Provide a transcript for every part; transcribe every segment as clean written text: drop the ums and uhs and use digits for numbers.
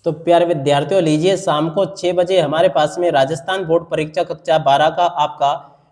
तो प्यारे विद्यार्थियों, लीजिए शाम को 6 बजे हमारे पास में राजस्थान बोर्ड परीक्षा कक्षा 12 का आपका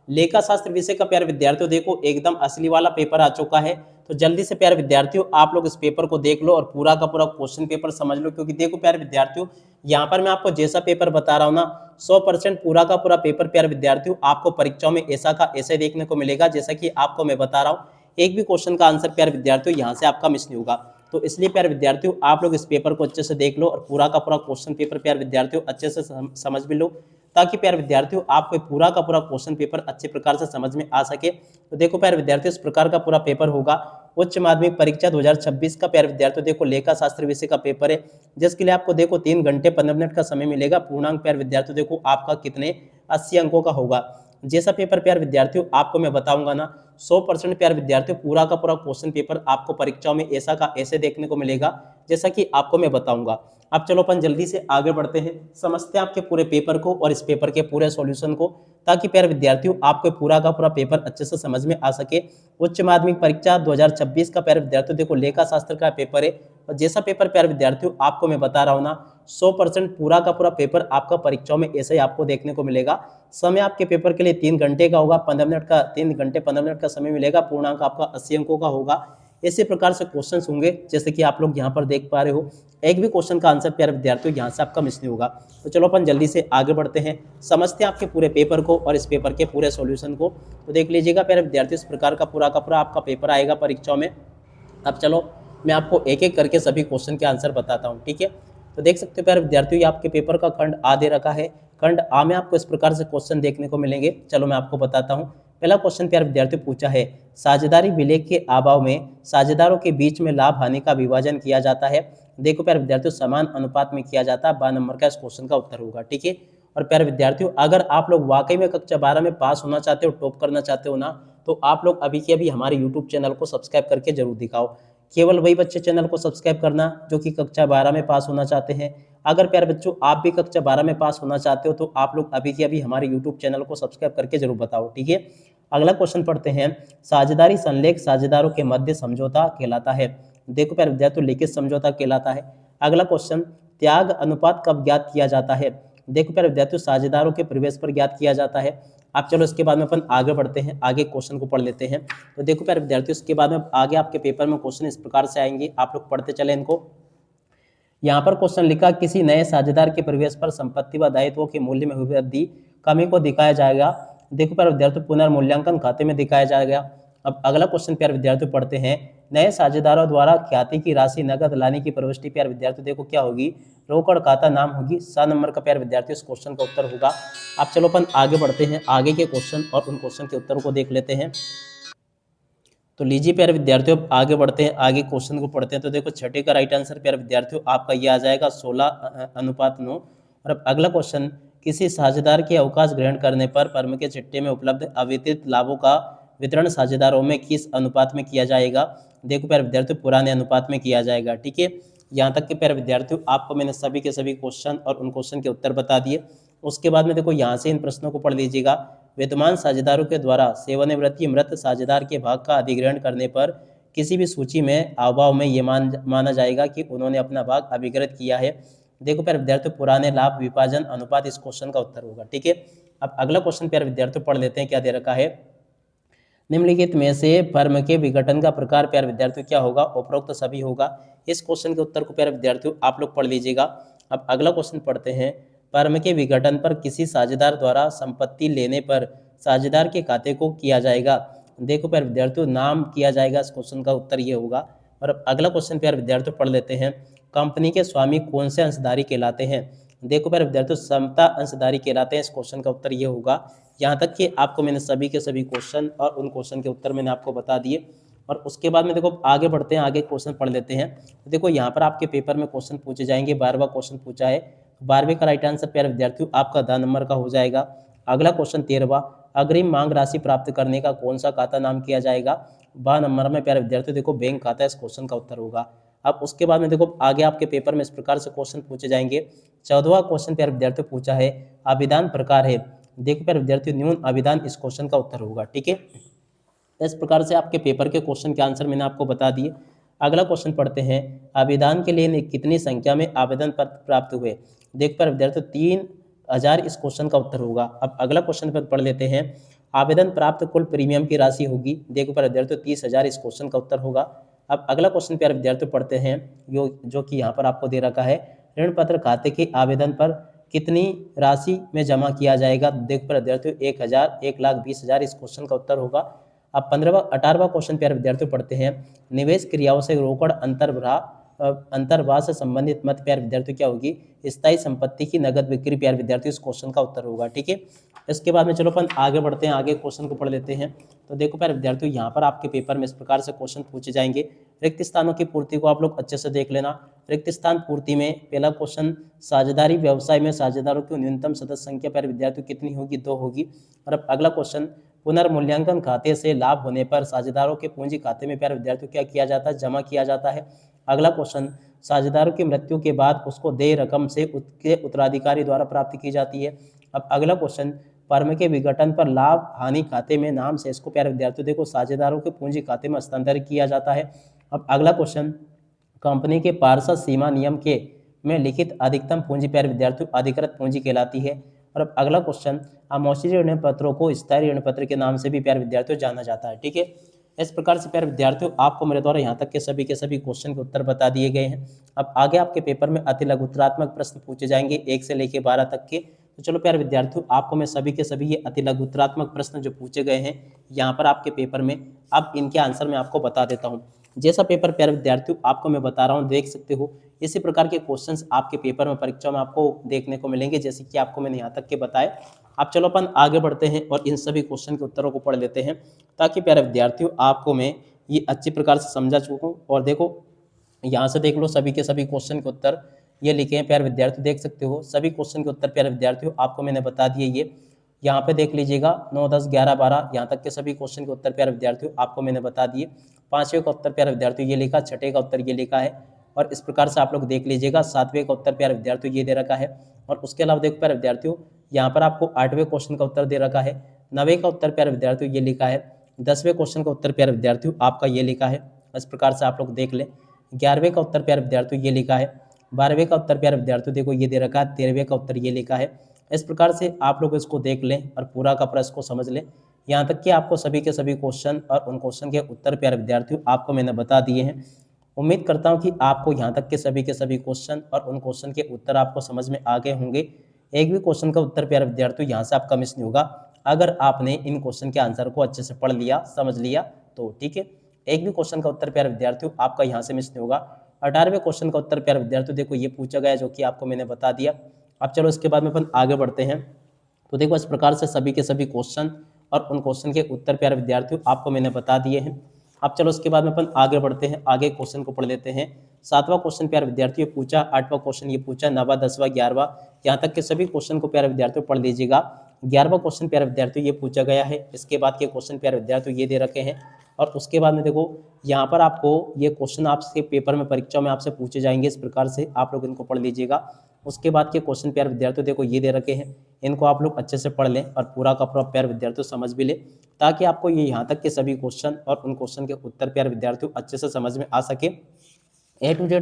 लेखा शास्त्र विषय का प्यारे विद्यार्थियों देखो एकदम असली वाला पेपर आ चुका है। तो जल्दी से प्यारे विद्यार्थियों आप लोग इस पेपर को देख लो और पूरा का पूरा क्वेश्चन पेपर समझ लो, क्योंकि देखो प्यारे विद्यार्थियों यहाँ पर मैं आपको जैसा पेपर बता रहा हूँ ना 100% पूरा का पूरा पेपर प्यारे विद्यार्थियों आपको परीक्षाओं में ऐसा का ऐसे देखने को मिलेगा जैसा कि आपको मैं बता रहा हूँ। एक भी क्वेश्चन का आंसर प्यारे विद्यार्थियों यहाँ से आपका मिस नहीं होगा। तो इसलिए प्यारे विद्यार्थियों आप लोग इस पेपर को अच्छे से देख लो और पूरा का पूरा क्वेश्चन पेपर प्यारे विद्यार्थियों अच्छे से समझ भी लो, ताकि प्यारे विद्यार्थियों आपको पूरा का पूरा क्वेश्चन पेपर अच्छे प्रकार से समझ में आ सके। तो देखो प्यारे विद्यार्थियों इस प्रकार का पूरा पेपर होगा उच्च माध्यमिक परीक्षा 2026 का प्यारे विद्यार्थियों देखो लेखा शास्त्र विषय का पेपर है, जिसके लिए आपको देखो 3 घंटे 15 मिनट का समय मिलेगा। पूर्णांक प्यारे विद्यार्थियों देखो आपका कितने 80 अंकों का होगा। जैसा पेपर प्यारे विद्यार्थियों आपको मैं बताऊंगा ना 100% प्यारे विद्यार्थियों पूरा का पूरा क्वेश्चन पेपर आपको परीक्षाओं में ऐसा का ऐसे देखने को मिलेगा जैसा कि आपको मैं बताऊंगा। अब चलो अपन जल्दी से आगे बढ़ते हैं, समझते हैं आपके पूरे पेपर को और इस पेपर के पूरे सॉल्यूशन को, ताकि प्यारे विद्यार्थियों आपको पूरा का पूरा पेपर अच्छे से समझ में आ सके। उच्च माध्यमिक परीक्षा 2026 का प्यारे विद्यार्थियों देखो लेखा शास्त्र का पेपर है, और जैसा पेपर प्यारे विद्यार्थियों आपको मैं बता रहा हूँ ना 100% पूरा का पूरा पेपर आपका परीक्षाओं में ऐसे ही आपको देखने को मिलेगा। समय आपके पेपर के लिए 3 घंटे का होगा, 15 मिनट का 3 घंटे 15 मिनट का समय मिलेगा। पूर्णांक आपका 80 अंकों का होगा। इसी प्रकार से क्वेश्चंस होंगे जैसे कि आप लोग यहाँ पर देख पा रहे हो। एक भी क्वेश्चन का आंसर प्यारे विद्यार्थियों यहाँ से आपका मिस नहीं होगा। तो चलो अपन जल्दी से आगे बढ़ते हैं, समझते हैं आपके पूरे पेपर को और इस पेपर के पूरे सॉल्यूशन को। तो देख लीजिएगा प्यारे विद्यार्थियों इस प्रकार का पूरा आपका पेपर आएगा परीक्षाओं में। अब चलो मैं आपको एक एक करके सभी क्वेश्चन के आंसर बताता हूँ, ठीक है। तो देख सकते हो प्यारे विद्यार्थियों ये आपके पेपर का खंड आ दे रखा है। खंड आ में आपको इस प्रकार से क्वेश्चन देखने को मिलेंगे, चलो मैं आपको बताता हूँ। पहला क्वेश्चन प्यारे विद्यार्थियों पूछा है, साझेदारी विलय के अभाव में साझेदारों के बीच में लाभ हानि का विभाजन किया जाता है। देखो प्यारे विद्यार्थियों समान अनुपात में किया जाता है। 12 नंबर का इस क्वेश्चन का उत्तर होगा, ठीक है। और प्यारे विद्यार्थियों अगर आप लोग वाकई में कक्षा 12 में पास होना चाहते हो, टॉप करना चाहते हो ना, तो आप लोग अभी के अभी हमारे यूट्यूब चैनल को सब्सक्राइब करके जरूर दिखाओ। केवल वही बच्चे चैनल को सब्सक्राइब करना जो कि कक्षा 12 में पास होना चाहते हैं। अगर प्यारे बच्चों आप भी कक्षा 12 में पास होना चाहते हो तो आप लोग अभी के अभी हमारे यूट्यूब चैनल को सब्सक्राइब करके जरूर बताओ, ठीक है। अगला क्वेश्चन पढ़ते हैं, साझेदारी संलेख साझेदारों के मध्य समझौता कहलाता है। देखो प्यारे विद्यार्थियों लिखित समझौता कहलाता है। अगला क्वेश्चन, त्याग अनुपात कब ज्ञात किया जाता है। देखो प्यारे विद्यार्थियों साझेदारों के प्रवेश पर ज्ञात किया जाता है। अब चलो इसके बाद में अपन आगे बढ़ते हैं, आगे क्वेश्चन को पढ़ लेते हैं। तो देखो प्यारे विद्यार्थियों इसके बाद में आगे आपके पेपर में क्वेश्चन इस प्रकार से आएंगे, आप लोग पढ़ते चले इनको। यहाँ पर क्वेश्चन लिखा, किसी नए साझेदार के प्रवेश पर संपत्ति व दायित्वों के मूल्य में हुई वृद्धि कमी को दिखाया जाएगा। देखो प्यारे विद्यार्थियों पुनर्मूल्यांकन खाते में दिखाया जाएगा। अब अगला क्वेश्चन प्यारे विद्यार्थियों पढ़ते हैं, नए साझेदारों द्वारा ख्याति की राशि नगद लाने की प्रविष्टि प्यारे विद्यार्थियों देखो क्या होगी, रोकड़ खाता नाम होगी। 7 नंबर का प्यारे विद्यार्थियों इस क्वेश्चन का उत्तर होगा। अब चलो अपन आगे बढ़ते हैं, आगे के क्वेश्चन और उन क्वेश्चन के उत्तरों को देख लेते हैं। तो लीजिए प्यारे विद्यार्थियों आगे बढ़ते हैं, आगे क्वेश्चन को पढ़ते हैं। तो देखो छठे का राइट आंसर प्यारे विद्यार्थियों आपका ये आ जाएगा 16:9। और अब अगला क्वेश्चन, किसी साझेदार के अवकाश ग्रहण करने पर फर्म के चिट्टे में उपलब्ध अवितरित लाभों का वितरण साझेदारों में किस अनुपात में किया जाएगा। देखो प्यारे विद्यार्थियों पुराने अनुपात में किया जाएगा, ठीक है। यहाँ तक के प्यारे विद्यार्थियों आपको मैंने सभी के सभी क्वेश्चन और उन क्वेश्चन के उत्तर बता दिए। उसके बाद में देखो यहाँ से इन प्रश्नों को पढ़ लीजिएगा। विद्यमान साझेदारों के द्वारा सेवानिवृत्ति मृत साझेदार के भाग का अधिग्रहण करने पर किसी भी सूची में अभाव में ये माना जाएगा कि उन्होंने अपना भाग अभिकृत किया है। देखो प्यारे विद्यार्थियों पुराने लाभ विभाजन अनुपात इस क्वेश्चन का उत्तर होगा, ठीक है। अब अगला क्वेश्चन प्यारे विद्यार्थियों पढ़ लेते हैं, क्या दे रखा है, निम्नलिखित में से फर्म के विघटन का प्रकार प्यारे विद्यार्थियों क्या होगा, उपरोक्त सभी होगा। इस क्वेश्चन के उत्तर को प्यारे विद्यार्थियों आप लोग पढ़ लीजिएगा। अब अगला क्वेश्चन पढ़ते हैं, फर्म के विघटन पर किसी साझेदार द्वारा संपत्ति लेने पर साझेदार के खाते को किया जाएगा। देखो प्यारे विद्यार्थियों नाम किया जाएगा, इस क्वेश्चन का उत्तर ये होगा। और अब अगला क्वेश्चन प्यारे विद्यार्थियों पढ़ लेते हैं, कंपनी के स्वामी कौन से अंशधारी कहलाते हैं। देखो प्यारे विद्यार्थियों समता अंशधारी कहलाते हैं, इस क्वेश्चन का उत्तर ये होगा। यहाँ तक कि आपको मैंने सभी के सभी क्वेश्चन और उन क्वेश्चन के उत्तर मैंने आपको बता दिए। और उसके बाद में देखो आगे बढ़ते हैं, आगे क्वेश्चन पढ़ लेते हैं। तो देखो यहाँ पर आपके पेपर में क्वेश्चन पूछे जाएंगे, 12वां क्वेश्चन पूछा है। 12वें का राइट आंसर प्यारे विद्यार्थियों आपका 10 नंबर का हो जाएगा। अगला क्वेश्चन 13वां, अग्रिम मांग राशि प्राप्त करने का कौन सा खाता नाम किया जाएगा। 12 नंबर में प्यारे विद्यार्थियों देखो बैंक खाता इस क्वेश्चन का उत्तर होगा। अब उसके बाद में देखो आगे आपके पेपर में इस प्रकार से क्वेश्चन पूछे जाएंगे। 14वां क्वेश्चन प्यारे विद्यार्थियों पूछा है, अभिधान प्रकार है। देखो प्यारे विद्यार्थियों न्यून अभिधान इस क्वेश्चन का उत्तर होगा, ठीक है। इस प्रकार से आपके पेपर के क्वेश्चन के आंसर मैंने आपको बता दिए। अगला क्वेश्चन पढ़ते हैं, आवेदन के लिए कितनी संख्या में आवेदन पत्र प्राप्त हुए। देख पर विद्यार्थियों 3000 इस क्वेश्चन का उत्तर होगा। अब अगला क्वेश्चन पर पढ़ लेते हैं, आवेदन प्राप्त कुल प्रीमियम की राशि होगी। देखो पर विद्यार्थियों 30,000 इस क्वेश्चन का उत्तर होगा। अब अगला क्वेश्चन प्यारे विद्यार्थियों पढ़ते हैं, जो कि यहाँ पर आपको दे रखा है, ऋण पत्र खाते के आवेदन पर कितनी राशि में जमा किया जाएगा। देख पर विद्यार्थियों 1000, 1,20,000 इस क्वेश्चन का उत्तर होगा। अब 18वां क्वेश्चन प्यारे विद्यार्थियों पढ़ते हैं, निवेश क्रियाओं से रोकड़ अंतर्वाह से संबंधित मत प्यारे विद्यार्थियों क्या होगी। स्थायी संपत्ति की नगद बिक्री प्यारे विद्यार्थियों इस क्वेश्चन का उत्तर होगा। ठीक है, इसके बाद में चलो अपन आगे बढ़ते हैं, आगे क्वेश्चन को पढ़ लेते हैं। तो देखो प्यारे विद्यार्थियों, यहाँ पर आपके पेपर में इस प्रकार से क्वेश्चन पूछे जाएंगे। रिक्त स्थानों की पूर्ति को आप लोग अच्छे से देख लेना। रिक्त स्थान पूर्ति में पहला क्वेश्चन, साझेदारी व्यवसाय में साझेदारों की न्यूनतम सदस्य संख्या प्यारे विद्यार्थियों कितनी होगी, 2 होगी। और अब अगला क्वेश्चन, पुनर्मूल्यांकन खाते से लाभ होने पर साझेदारों के पूंजी खाते में प्यारे विद्यार्थियों क्या किया जाता है, जमा किया जाता है। अगला क्वेश्चन, साझेदारों की मृत्यु के बाद उसको देय रकम से उसके उत्तराधिकारी द्वारा प्राप्त की जाती है। अब अगला क्वेश्चन, फर्म के विघटन पर लाभ हानि खाते में नाम से इसको प्यारे विद्यार्थियों देखो साझेदारों के पूंजी खाते में हस्तांतरित किया जाता है। अब अगला क्वेश्चन, कंपनी के पार्षद सीमा नियम के में लिखित अधिकतम पूंजी प्यारे विद्यार्थियों अधिकृत पूंजी कहलाती है। और अब अगला क्वेश्चन, आमोसी ऋण पत्रों को स्थायी ऋण पत्र के नाम से भी प्यारे विद्यार्थियों जाना जाता है। ठीक है, इस प्रकार से प्यारे विद्यार्थियों आपको मेरे द्वारा यहाँ तक के सभी क्वेश्चन के उत्तर बता दिए गए हैं। अब आगे आपके पेपर में अति लघुत्तरात्मक प्रश्न पूछे जाएंगे 1 से लेकर 12 तक के। तो चलो प्यारे विद्यार्थियों, आपको मैं सभी के सभी ये अति लघुत्तरात्मक प्रश्न जो पूछे गए हैं यहाँ पर आपके पेपर में, अब इनके आंसर मैं आपको बता देता हूँ। जैसा पेपर प्यारे विद्यार्थियों आपको मैं बता रहा हूँ, देख सकते हो इसी प्रकार के क्वेश्चंस आपके पेपर में परीक्षा में आपको देखने को मिलेंगे, जैसे कि आपको मैंने यहाँ तक के बताए। अब चलो अपन आगे बढ़ते हैं और इन सभी क्वेश्चन के उत्तरों को पढ़ लेते हैं, ताकि प्यारे विद्यार्थियों आपको मैं ये अच्छी प्रकार से समझा चुका। और देखो यहाँ से देख लो सभी के सभी क्वेश्चन के उत्तर ये लिखे हैं प्यारे विद्यार्थियों, देख सकते हो सभी क्वेश्चन के उत्तर प्यारे विद्यार्थियों आपको मैंने बता दिए। ये यहाँ पे देख लीजिएगा 9, 10, 11, 12 यहाँ तक के सभी क्वेश्चन के उत्तर प्यारे विद्यार्थियों आपको मैंने बता दिए। 5वें का उत्तर प्यारे विद्यार्थियों ये लिखा, 6ठे का उत्तर ये लिखा है। और इस प्रकार से आप लोग देख लीजिएगा 7वें का उत्तर प्यारे विद्यार्थियों ये दे रखा है। और उसके अलावा देखो प्यारे विद्यार्थियों यहाँ पर आपको 8वें क्वेश्चन का उत्तर दे रखा है। 9वें का उत्तर प्यारे विद्यार्थियों ये लिखा है। 10वें क्वेश्चन का उत्तर प्यारे विद्यार्थियों आपका ये लिखा है, इस प्रकार से आप लोग देख लें। 11वें का उत्तर प्यारे विद्यार्थियों ये लिखा है। 12वें का उत्तर प्यारे विद्यार्थियों देखो ये दे रखा है। 13वें का उत्तर ये लिखा है। इस प्रकार से आप लोग इसको देख लें और पूरा का पूरा इसको समझ लें। यहाँ तक कि आपको सभी के सभी क्वेश्चन और उन क्वेश्चन के उत्तर प्यारे विद्यार्थियों आपको मैंने बता दिए हैं। उम्मीद करता हूँ कि आपको यहाँ तक के सभी क्वेश्चन और उन क्वेश्चन के उत्तर आपको समझ में आ गए होंगे। एक भी क्वेश्चन का उत्तर प्यारे विद्यार्थियों यहाँ से आपका मिस नहीं होगा, अगर आपने इन क्वेश्चन के आंसर को अच्छे से पढ़ लिया, समझ लिया तो। ठीक है, एक भी क्वेश्चन का उत्तर प्यारे विद्यार्थियों आपका यहाँ से मिस नहीं होगा। 18वें क्वेश्चन का उत्तर प्यारे विद्यार्थियों देखो ये पूछा गया, जो कि आपको मैंने बता दिया। अब चलो इसके बाद में अपन आगे बढ़ते हैं। तो देखो इस प्रकार से सभी के सभी क्वेश्चन और उन क्वेश्चन के उत्तर प्यारे विद्यार्थियों आपको मैंने बता दिए हैं। अब चलो इसके बाद में अपन आगे बढ़ते हैं, आगे क्वेश्चन को पढ़ लेते हैं। 7वां क्वेश्चन प्यारे विद्यार्थियों पूछा, 8वां क्वेश्चन ये पूछा, 9वां, 10वां, 11वां यहाँ तक के सभी क्वेश्चन को प्यारे विद्यार्थियों पढ़ लीजिएगा। 11वां क्वेश्चन प्यारे विद्यार्थियों ये पूछा गया है। इसके बाद के क्वेश्चन प्यारे विद्यार्थियों ये दे रखे हैं। और उसके बाद में देखो यहाँ पर आपको ये क्वेश्चन आपके पेपर में परीक्षा में आपसे पूछे जाएंगे, इस प्रकार से आप लोग इनको पढ़ लीजिएगा। उसके बाद के क्वेश्चन प्यारे विद्यार्थियों देखो ये दे रखे हैं, इनको आप लोग अच्छे से पढ़ लें और पूरा का पूरा प्यारे विद्यार्थियों समझ भी लें, ताकि आपको ये यहाँ तक के सभी क्वेश्चन और उन क्वेश्चन के उत्तर प्यारे विद्यार्थियों अच्छे से समझ में आ सके। A to Z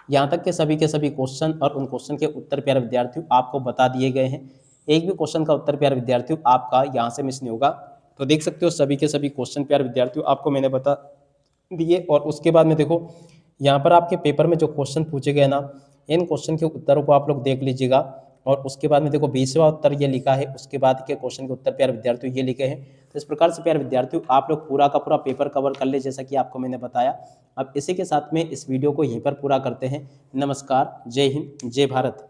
यहाँ तक के सभी क्वेश्चन और उन क्वेश्चन के उत्तर प्यारे विद्यार्थियों आपको बता दिए गए हैं। एक भी क्वेश्चन का उत्तर प्यारे विद्यार्थियों आपका यहाँ से मिस नहीं होगा। तो देख सकते हो सभी के सभी क्वेश्चन प्यारे विद्यार्थियों आपको मैंने बता दिए। और उसके बाद में देखो यहाँ पर आपके पेपर में जो क्वेश्चन पूछे गए ना, इन क्वेश्चन के उत्तरों को आप लोग देख लीजिएगा। और उसके बाद में देखो 20वां उत्तर ये लिखा है, उसके बाद के क्वेश्चन के उत्तर प्यारे विद्यार्थियों ये लिखे हैं। तो इस प्रकार से प्यारे विद्यार्थियों आप लोग पूरा का पूरा पेपर कवर कर ले, जैसा कि आपको मैंने बताया। अब इसी के साथ में इस वीडियो को यहीं पर पूरा करते हैं। नमस्कार, जय हिंद, जय भारत।